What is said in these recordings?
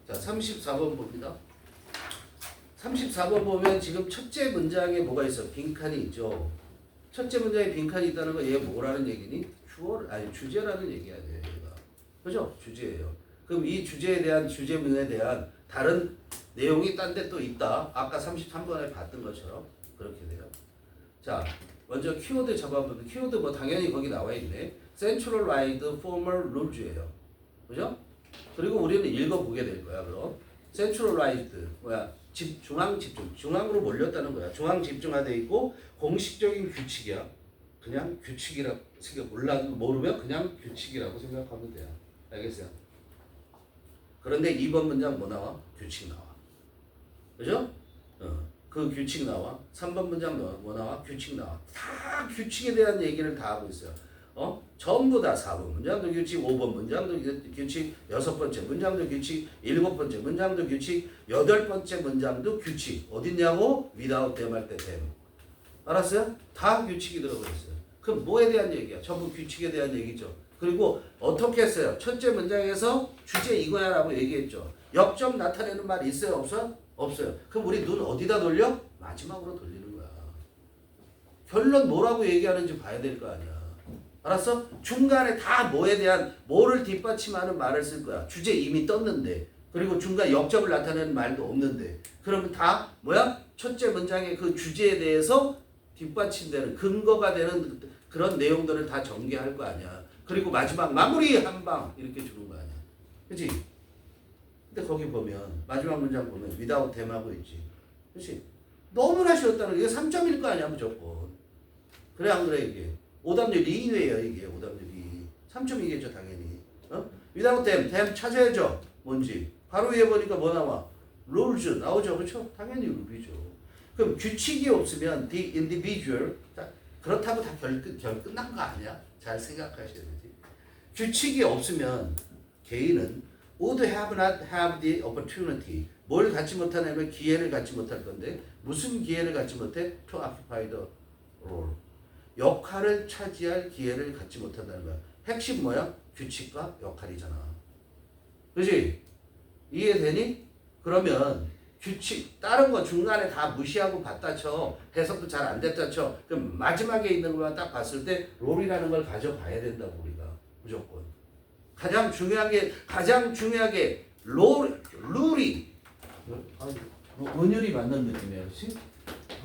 자, 34번 봅니다. 34번 보면 지금 첫째 문장에 뭐가 있어? 빈칸이 있죠. 첫째 문장에 빈칸이 있다는 거 얘 뭐라는 얘기니? 주제라는 얘기 아니에요, 얘가. 그죠? 주제예요. 그럼 이 주제에 대한 주제문에 대한 다른 내용이 딴 데 또 있다. 아까 33번에 봤던 것처럼 그렇게 돼요. 자, 먼저 키워드 잡아보면 키워드 뭐 당연히 거기 나와 있네. Centralized Formal Rules예요. 그죠? 그리고 우리는 읽어보게 될 거야. 그럼 Centralized 중앙 집중, 중앙으로 몰렸다는 거야. 중앙 집중화돼 있고 공식적인 규칙이야. 그냥 규칙이라고 모르면 그냥 규칙이라고 생각하면 돼요. 알겠어요? 그런데 2번 문장 뭐 나와? 규칙 나와. 그죠? 그 규칙 나와. 3번 문장 뭐 나와? 규칙 나와. 다 규칙에 대한 얘기를 다 하고 있어요. 전부 다 4번 문장도 규칙, 5번 문장도 규칙, 6번째 문장도 규칙, 7번째 문장도 규칙, 8번째 문장도 규칙. 어딨냐고? without them 할 때 them. 알았어요? 다 규칙이 들어가 있어요. 그럼 뭐에 대한 얘기야? 전부 규칙에 대한 얘기죠. 그리고 어떻게 했어요? 첫째 문장에서 주제 이거야 라고 얘기했죠. 역점 나타내는 말 있어요? 없어요? 없어요. 그럼 우리 눈 어디다 돌려? 마지막으로 돌리는 거야. 결론 뭐라고 얘기하는지 봐야 될 거 아니야. 알았어? 중간에 다 뭐에 대한 뭐를 뒷받침하는 말을 쓸 거야. 주제 이미 떴는데. 그리고 중간 역점을 나타내는 말도 없는데. 그러면 다 뭐야? 첫째 문장의 그 주제에 대해서 뒷받침되는 근거가 되는 그런 내용들을 다 전개할 거 아니야. 그리고 마지막 마무리 한 방 이렇게 주는 거 아니야. 그치? 근데 거기 보면 마지막 문장 보면 without them 하고 있지. 그치? 너무나 쉬웠다는 게 이게 3점일 거 아니야 무조건. 그래 안 그래 이게. 오답률 2예요 이게. 오답률 2. 3점이겠죠 당연히. without them 찾아야죠. 뭔지. 바로 위에 보니까 뭐 나와? rules 나오죠. 그렇죠? 당연히 룰이죠. 그럼 규칙이 없으면 the individual 그렇다고 다 결 끝난 거 아니야? 잘 생각하셔야 되지. 규칙이 없으면 개인은 would have not have the opportunity 뭘 갖지 못하냐면 기회를 갖지 못할 건데 무슨 기회를 갖지 못해? to occupy the role 역할을 차지할 기회를 갖지 못한다는 거야. 핵심 뭐야? 규칙과 역할이잖아. 그지? 이해되니? 그러면 규칙 다른 거 중간에 다 무시하고 봤다 쳐 해석도 잘 안 됐다 쳐 그럼 마지막에 있는 것만 딱 봤을 때 롤이라는 걸 가져봐야 된다고 우리가 무조건 가장 중요하게 룰이 은율이 맞는 느낌이야. 그렇지?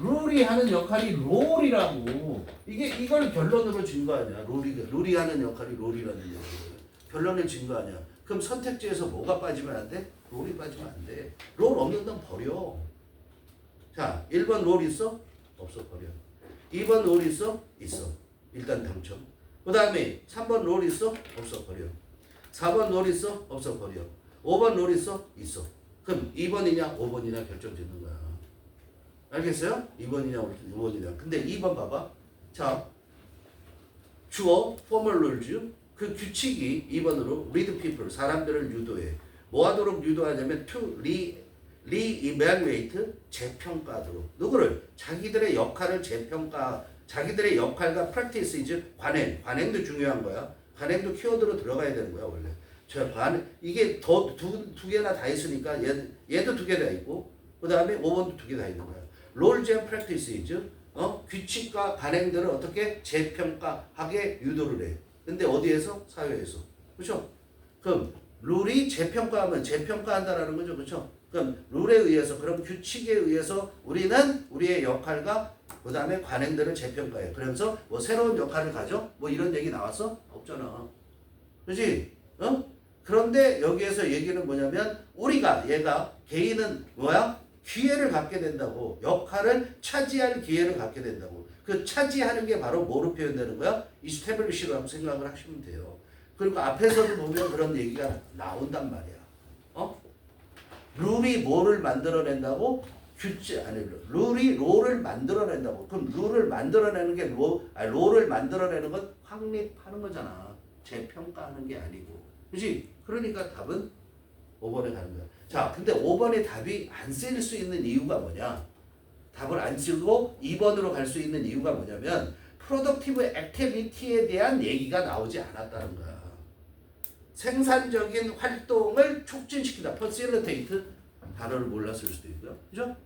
룰이 하는 역할이 롤이라고 이걸 결론으로 준 거 아니야. 룰이 하는 역할이 롤이라는 얘기야. 결론을 준 거 아니야. 그럼 선택지에서 뭐가 빠지면 안 돼? 롤이 빠지면 안 돼. 롤 없는 건 버려. 자, 1번 롤 있어? 없어, 버려. 2번 롤 있어? 있어. 일단 당첨. 그 다음에 3번 롤 있어? 없어, 버려. 4번 롤 있어? 없어, 버려. 5번 롤 있어? 있어. 그럼 2번이냐 5번이냐 결정 짓는 거야. 알겠어요? 2번이냐 5번이냐. 근데 2번 봐봐. 자, 주어 formal rules 그 규칙이 2번으로 lead people 사람들을 유도해. 뭐 하도록 유도하냐면 to re-evaluate 재평가하도록. 누구를? 자기들의 역할을 자기들의 역할과 practice 관행도 중요한 거야. 관행도 키워드로 들어가야 되는 거야 원래. 이게 두 개나 다 있으니까 얘도 두 개 다 있고 그 다음에 5번도 두 개 다 있는 거야. roles and practices 규칙과 관행들을 어떻게 재평가하게 유도를 해. 근데 어디에서? 사회에서. 그렇죠? 그럼 룰이 재평가하면 재평가한다라는 거죠. 그렇죠? 그럼 룰에 의해서 그럼 규칙에 의해서 우리는 우리의 역할과 그 다음에 관행들을 재평가해. 그러면서 뭐 새로운 역할을 가져? 뭐 이런 얘기 나왔어? 없잖아. 그렇지? 그런데 여기에서 얘기는 뭐냐면 얘가 개인은 뭐야? 기회를 갖게 된다고. 역할을 차지할 기회를 갖게 된다고. 그 차지하는 게 바로 뭐로 표현되는 거야? 이스태블리시라고 생각을 하시면 돼요. 그리고 앞에서도 보면 그런 얘기가 나온단 말이야. 룰이 뭐를 만들어낸다고? 룰이 롤을 만들어낸다고. 그럼 룰을 만들어내는 게 롤을 만들어내는 건 확립하는 거잖아. 재평가하는 게 아니고. 그렇지? 그러니까 답은 5번에 가는 거야. 자, 근데 5번의 답이 안 쓰일 수 있는 이유가 뭐냐? 답을 안 쓰고 2번으로 갈 수 있는 이유가 뭐냐면 productive activity에 대한 얘기가 나오지 않았다는 거야. 생산적인 활동을 촉진시키다. facilitate 단어를 몰랐을 수도 있고요. 그죠?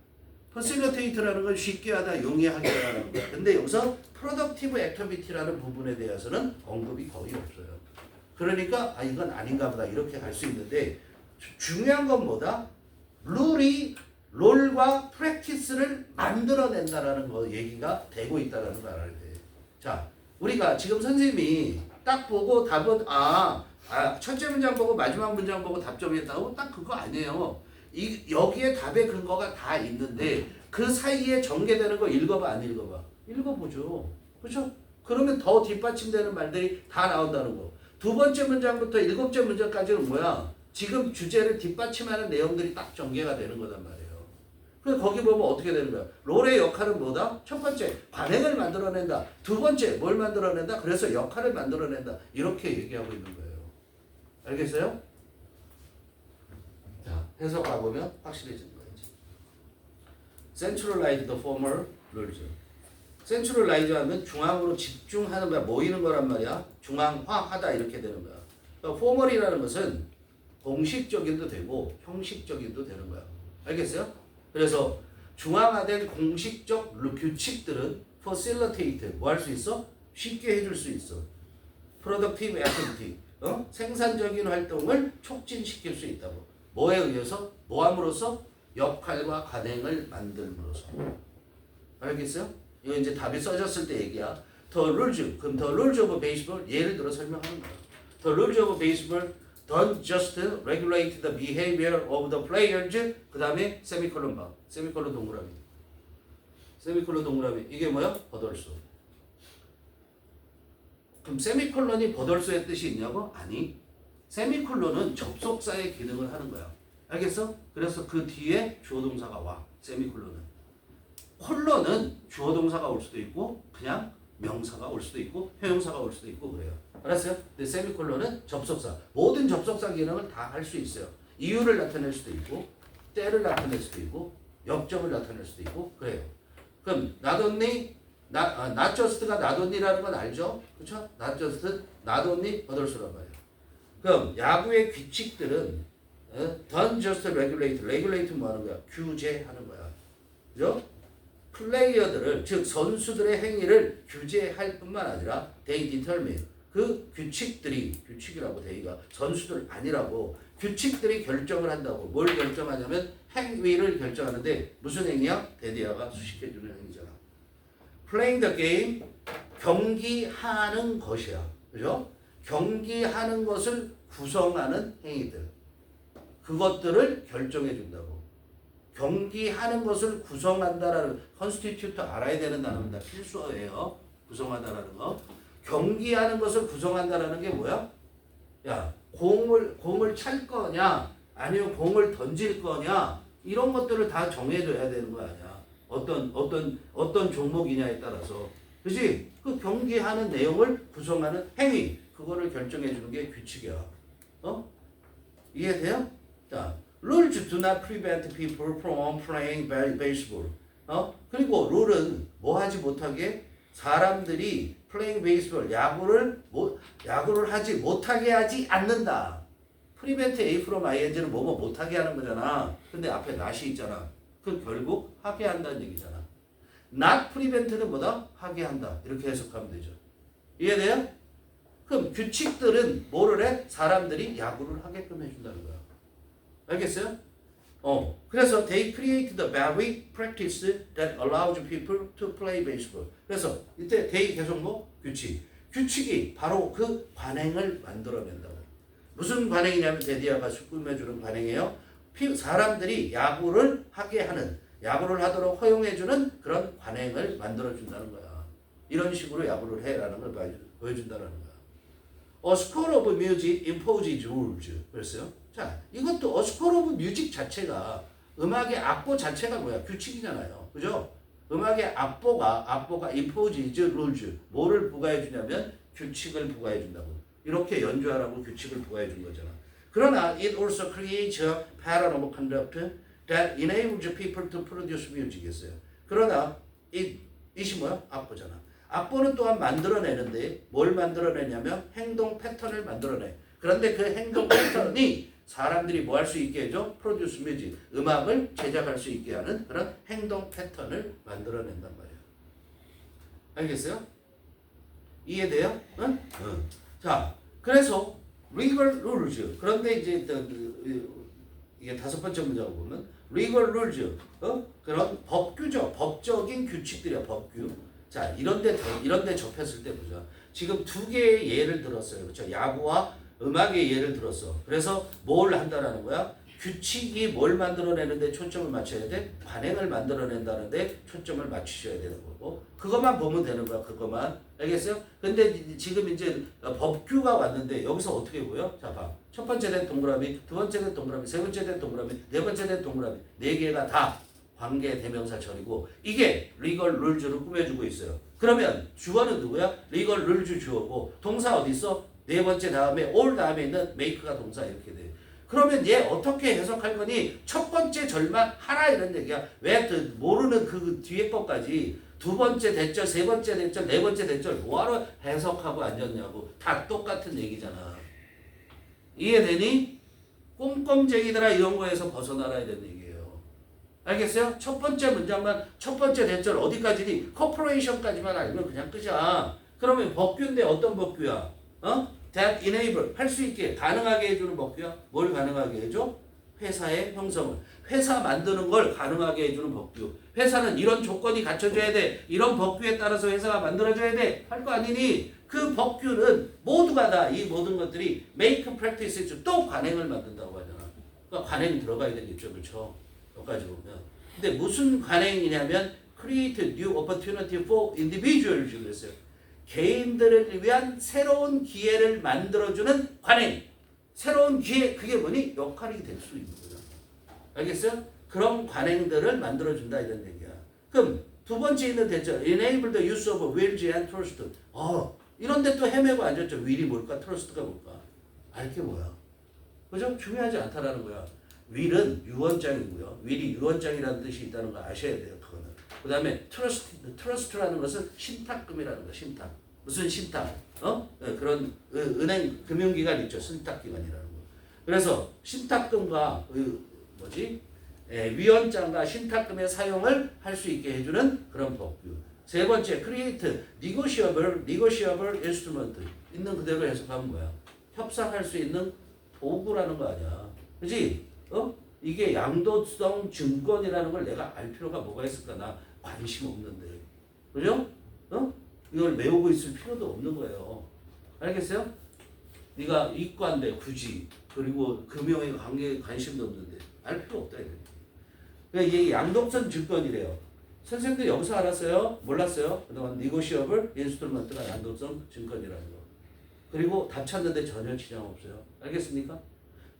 facilitate라는 건 쉽게 하다, 용이하게 하다라는 거야. 근데 여기서 productive activity라는 부분에 대해서는 언급이 거의 없어요. 그러니까 이건 아닌가 보다 이렇게 갈 수 있는데 중요한 건 뭐다? 롤과 프랙티스를 만들어낸다라는 거 얘기가 되고 있다라는 걸 알아야 돼. 자, 우리가 지금 선생님이 딱 보고 답은 첫째 문장 보고 마지막 문장 보고 답점했다고 딱 그거 아니에요. 여기에 답의 근거가 다 있는데 그 사이에 전개되는 거 읽어봐 안 읽어봐? 읽어보죠. 그렇죠? 그러면 더 뒷받침되는 말들이 다 나온다는 거. 두 번째 문장부터 일곱째 문장까지는 뭐야? 지금 주제를 뒷받침하는 내용들이 딱 전개가 되는 거단 말이에요. 그래서 거기 보면 어떻게 되는 거야? 롤의 역할은 뭐다? 첫 번째, 관행을 만들어낸다. 두 번째, 뭘 만들어낸다? 그래서 역할을 만들어낸다. 이렇게 얘기하고 있는 거예요. 알겠어요? 자, 해석 가보면 확실해지는 거지. Centralize the former rules. Centralize 하면 중앙으로 집중하는 거야. 모이는 거란 말이야. 중앙화하다 이렇게 되는 거야. 그러니까 formal이라는 것은 공식적인도 되고 형식적인도 되는 거야. 알겠어요? 그래서 중앙화된 공식적 규칙들은 facilitate 뭐 할 수 있어? 쉽게 해줄 수 있어. productive activity 생산적인 활동을 촉진시킬 수 있다고. 뭐에 의해서? 뭐함으로써? 역할과 관행을 만들므로써. 알겠어요? 이거 이제 답이 써졌을 때 얘기야. The rules, 그럼 the rules of baseball 예를 들어 설명하는 거야. The rules of baseball don't just regulate the behavior of the players. 그 다음에 세미콜론 봐. 세미콜론 동그라미. 세미콜론 동그라미. 이게 뭐야? 버덜수. 그럼 세미콜론이 버덜수의 뜻이 있냐고? 아니. 세미콜론은 접속사의 기능을 하는 거야. 알겠어? 그래서 그 뒤에 주어 동사가 와. 세미콜론은. 콜론은 주어 동사가 올 수도 있고 그냥 명사가 올 수도 있고 형용사가 올 수도 있고 그래요. 알았어요? 근데 세미콜론은 접속사. 모든 접속사 기능을 다 할 수 있어요. 이유를 나타낼 수도 있고 때를 나타낼 수도 있고 역점을 나타낼 수도 있고 그래요. 그럼 not only not just가 not only라는 건 알죠? 그렇죠? not just, not only 버덜수란 말이에요. 그럼 야구의 규칙들은 don't just regulate. regulate 뭐 하는 거야? 규제하는 거야. 그죠? 플레이어들을 즉 선수들의 행위를 규제할 뿐만 아니라 they determine 그 규칙이라고 대의가 선수들 아니라고 규칙들이 결정을 한다고. 뭘 결정하냐면 행위를 결정하는데 무슨 행위야? 데디아가 수식해주는 행위잖아. Playing the game 경기하는 것이야. 그죠? 경기하는 것을 구성하는 행위들 그것들을 결정해 준다고. 경기하는 것을 구성한다라는 컨스티튜트 알아야 되는 단어입니다. 필수어예요. 구성한다라는 거. 경기하는 것을 구성한다라는 게 뭐야? 야, 공을 찰 거냐, 아니면 공을 던질 거냐, 이런 것들을 다 정해줘야 되는 거 아니야. 어떤 종목이냐에 따라서. 그지? 그 경기하는 내용을 구성하는 행위, 그거를 결정해 주는 게 규칙이야. 이해돼요? 자. Rules do not prevent people from playing baseball. 그리고 룰은 뭐 하지 못하게? 사람들이 playing baseball, 야구를 하지 못하게 하지 않는다. prevent A from ing는 뭐뭐 못하게 하는 거잖아. 근데 앞에 not이 있잖아. 그 결국 하게 한다는 얘기잖아. not prevent는 뭐다? 하게 한다. 이렇게 해석하면 되죠. 이해돼요? 그럼 규칙들은 뭐를 해? 사람들이 야구를 하게끔 해준다는 거야. 알겠어요? 그래서 they create the very practice that allows people to play baseball. 그래서 이때 they 계속 뭐? 규칙이 바로 그 관행을 만들어낸다고. 무슨 관행이냐면 데디아가 꾸며주는 관행이에요. 사람들이 야구를 하게 하는, 야구를 하도록 허용해주는 그런 관행을 만들어준다는 거야. 이런 식으로 야구를 해라는 걸 보여준다는 거야. A score of music imposes rules. 그랬어요. 자, 이것도 A score of music 자체가 음악의 악보 자체가 뭐야? 규칙이잖아요. 그죠? 음악의 악보가 imposes rules. 뭐를 부과해 주냐면 규칙을 부과해 준다고. 이렇게 연주하라고 규칙을 부과해 준 거잖아. 그러나 it also creates a pattern of conduct that enables people to produce music 했어요. 그러나 it이 뭐야? 악보잖아. 악보는 또한 만들어내는데 뭘 만들어내냐면 행동 패턴을 만들어내. 그런데 그 행동 패턴이 사람들이 뭐 할 수 있게 해줘? 프로듀스 뮤직, 음악을 제작할 수 있게 하는 그런 행동 패턴을 만들어낸단 말이야. 알겠어요? 이해돼요? 응? 응. 자, 그래서 legal rules. 그런데 이제 이게 다섯 번째 문제라고 보면 legal rules, 그런 법규죠. 법적인 규칙들이야, 법규. 자, 이런데 접했을 때 보자. 지금 두 개의 예를 들었어요. 그렇죠? 야구와 음악의 예를 들었어. 그래서 뭘 한다라는 거야? 규칙이 뭘 만들어내는데 초점을 맞춰야 돼? 관행을 만들어낸다는데 초점을 맞추셔야 되는 거고. 그것만 보면 되는 거야, 그것만. 알겠어요? 근데 지금 이제 법규가 왔는데 여기서 어떻게 보여? 자, 봐. 첫 번째 된 동그라미, 두 번째 된 동그라미, 세 번째 된 동그라미, 네 번째 된 동그라미. 네 개가 다 관계 대명사절이고 이게 legal rules를 꾸며주고 있어요. 그러면 주어는 누구야? legal rules 주어고 동사 어디 있어? 네 번째 다음에 all 다음에 있는 make가 동사 이렇게 돼. 그러면 얘 어떻게 해석할 거니? 첫 번째 절만 하라 이런 얘기야. 왜 모르는 그 뒤에 것까지 두 번째 대절, 세 번째 대절, 네 번째 대절 뭐하러 해석하고 앉았냐고. 다 똑같은 얘기잖아. 이해되니? 꼼꼼쟁이들아 이런 거에서 벗어나야 되는 얘기예요. 알겠어요? 첫 번째 문장만 첫 번째 대절 어디까지니? corporation까지만 알면 그냥 끝이야. 그러면 법규인데 어떤 법규야? that enable 할 수 있게 가능하게 해주는 법규야. 뭘 가능하게 해줘? 회사의 형성을. 회사 만드는 걸 가능하게 해주는 법규. 회사는 이런 조건이 갖춰져야 돼. 이런 법규에 따라서 회사가 만들어져야 돼. 할 거 아니니? 그 법규는 모두가 다 이 모든 것들이 make practice 또 관행을 만든다고 하잖아. 그러니까 관행이 들어가야 되겠죠. 그렇죠? 여기까지 보면. 근데 무슨 관행이냐면 create new opportunity for individuals 그랬어요. 개인들을 위한 새로운 기회를 만들어주는 관행. 새로운 기회, 그게 뭐니? 역할이 될 수 있는 거죠. 알겠어요? 그런 관행들을 만들어준다 이런 얘기야. 그럼 두 번째 있는 대절, enable the use of will and trust. 이런데 또 헤매고 앉았죠. will이 뭘까? trust가 뭘까? 알게 뭐야? 그죠? 중요하지 않다라는 거야. will은 유언장이고요. will이 유언장이라는 뜻이 있다는 거 아셔야 돼요. 그거는. 그 다음에 trust라는 것은 신탁금이라는 거야. 신탁. 무슨 신탁? 그런 은행 금융기관 있죠. 신탁기관이라는 거. 그래서 신탁금과 위원장과 신탁금의 사용을 할 수 있게 해주는 그런 법규. 세 번째, create negotiable instrument. 있는 그대로 해석하면 뭐야? 협상할 수 있는 도구라는 거 아니야. 그렇지? 이게 양도성 증권이라는 걸 내가 알 필요가 뭐가 있을까? 나 관심 없는데. 그죠? 이걸 외우고 있을 필요도 없는 거예요. 알겠어요? 네가 이과인데 굳이 그리고 금융에 관심도 없는데 알 필요 없다. 그러니까 이게 양도성 증권이래요. 선생님도 여기서 알았어요? 몰랐어요? 그동안 negotiable instrument가 양도성 증권이라는 거. 그리고 답 찾는데 전혀 지장 없어요. 알겠습니까?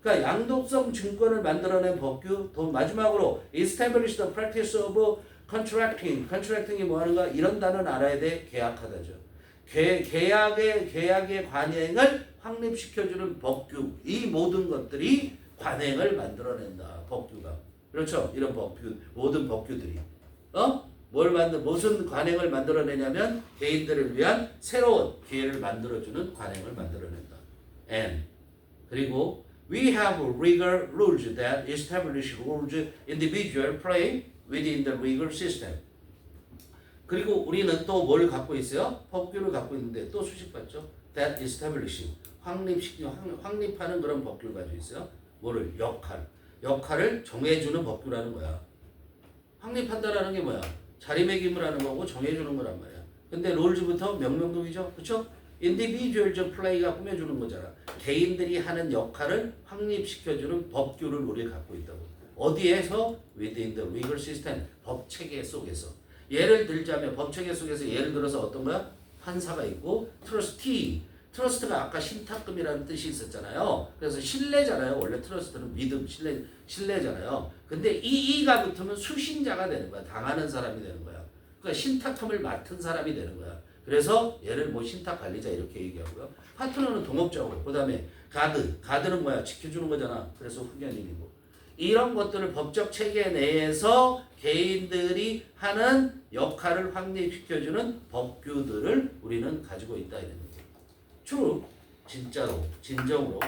그러니까 양도성 증권을 만들어낸 법규, 또 마지막으로 establish the practice of contracting. contracting이 뭐 하는가? 이런 단어는 알아야 돼. 계약하다죠. 계약의 관행을 확립시켜주는 법규. 이 모든 것들이 관행을 만들어낸다. 법규가. 그렇죠? 이런 법규, 모든 법규들이. 무슨 관행을 만들어내냐면 개인들을 위한 새로운 기회를 만들어주는 관행을 만들어낸다. And 그리고 we have legal rules that establish rules individual play within the legal system. 그리고 우리는 또 뭘 갖고 있어요? 법규를 갖고 있는데 또 수식받죠? that establish 확립하는 그런 법규를 가지고 있어요. 뭐를? 역할을 정해주는 법규라는 거야. 확립한다라는 게 뭐야? 자리매김을 하는 거고 정해주는 거란 말이야. 근데 롤즈부터 명명동이죠. 그렇죠? individual play가 꾸며주는 거잖아. 개인들이 하는 역할을 확립시켜주는 법규를 우리가 갖고 있다고. 어디에서? within the legal system. 법체계 속에서. 예를 들자면 법체계 속에서 예를 들어서 어떤 거야? 판사가 있고 trustee. 트러스트가 아까 신탁금이라는 뜻이 있었잖아요. 그래서 신뢰잖아요. 원래 트러스트는 믿음, 신뢰잖아요. 근데 이가 붙으면 수신자가 되는 거야. 당하는 사람이 되는 거야. 그러니까 신탁금을 맡은 사람이 되는 거야. 그래서 얘를 신탁 관리자 이렇게 얘기하고요. 파트너는 동업자고, 그 다음에 가드는 뭐야? 지켜주는 거잖아. 그래서 후견인이고. 이런 것들을 법적 체계 내에서 개인들이 하는 역할을 확립시켜주는 법규들을 우리는 가지고 있다 이런 거예요. True. 진짜로, 진정으로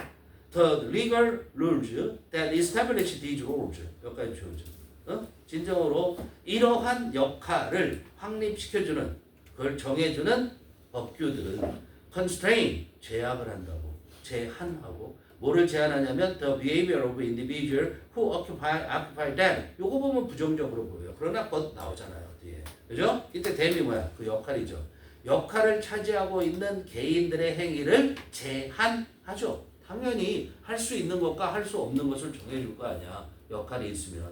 the legal rules that establish these rules. 여기까지 주어져. 진정으로 이러한 역할을 확립시켜주는, 그걸 정해주는 법규들은 constrain, 제약을 한다고, 제한하고, 뭐를 제한하냐면 the behavior of individual who occupy them. 요거 보면 부정적으로 보여요. 그러나 곧 나오잖아요 뒤에. 그죠? 이때 them이 뭐야? 그 역할이죠. 역할을 차지하고 있는 개인들의 행위를 제한하죠. 당연히 할 수 있는 것과 할 수 없는 것을 정해줄 거 아니야. 역할이 있으면.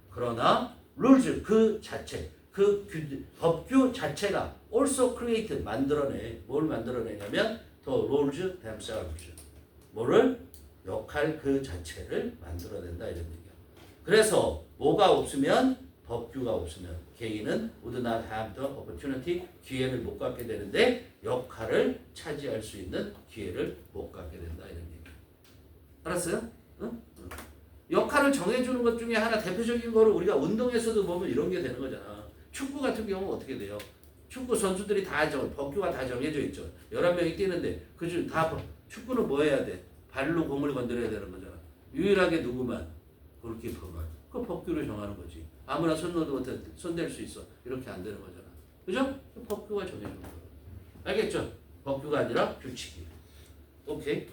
그러나 rules 그 자체, 그 법규 자체가 also create 만들어내. 뭘 만들어내냐면 the rules themselves. 뭐를? 역할 그 자체를 만들어낸다 이런 얘기야. 그래서 뭐가 없으면, 법규가 없으면 개인은 would not have the opportunity, 기회를 못 갖게 되는데 역할을 차지할 수 있는 기회를 못 갖게 된다 이런 얘기야. 알았어요? 응? 역할을 정해주는 것 중에 하나 대표적인 거를 우리가 운동에서도 보면 이런 게 되는 거잖아. 축구 같은 경우는 어떻게 돼요? 축구 선수들이 다 법규가 다 정해져 있죠. 11명이 뛰는데 그중 다 축구는 뭐 해야 돼? 발로 공을 건드려야 되는 거잖아. 유일하게 누구만? 골키퍼만. 그 법규를 정하는 거지. 아무나 손 넣어도 손댈 수 있어. 이렇게 안 되는 거잖아. 그죠? 법규가 정해주는 거야. 알겠죠? 법규가 아니라 규칙이. 오케이?